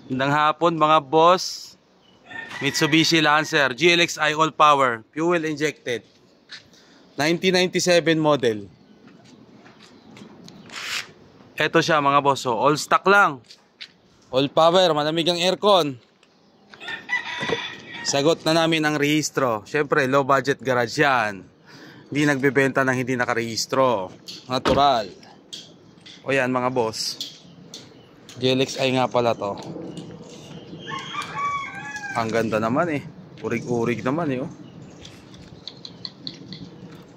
Magandang hapon mga boss. Mitsubishi Lancer GLXi all power, fuel injected, 1997 model. Ito siya mga boss, oh. All stock lang, all power, malamig ang aircon. Sagot na namin ang rehistro. Syempre low budget garage yan, hindi nagbebenta ng hindi nakarehistro, natural. O yan mga boss, GLXi nga pala to. Ang ganda naman eh, urig-urig naman eh, oh.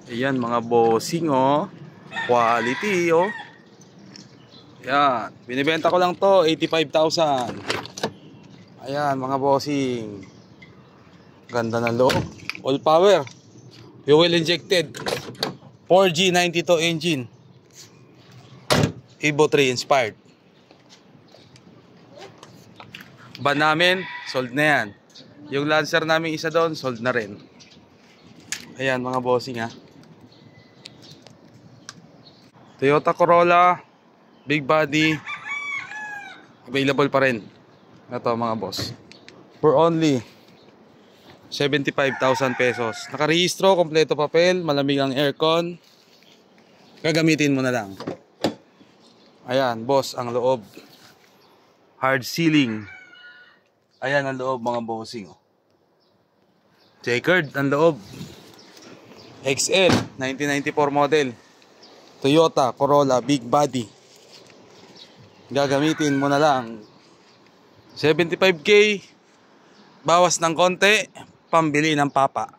Ayan mga bossing, oh, quality, oh. Ayan, binibenta ko lang to 85,000. Ayan mga bossing, ganda ng loob, all power, fuel injected, 4G92 engine, Evo 3 inspired. Van namin, sold na yan. Yung Lancer namin isa doon, sold na rin. Ayan mga bossing, ha. Toyota Corolla, big body, available pa rin. Ito mga boss, for only 75,000 pesos. Nakarehistro, kompleto papel, malamig ang aircon. Gagamitin mo na lang. Ayan boss, ang loob, hard sealing. Ayan ang loob mga bossing, oh. Checkered ang loob. XL 1994 model, Toyota Corolla big body. Gagamitin mo na lang 75k, bawas ng konti, pambili ng papa.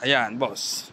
Ayan boss.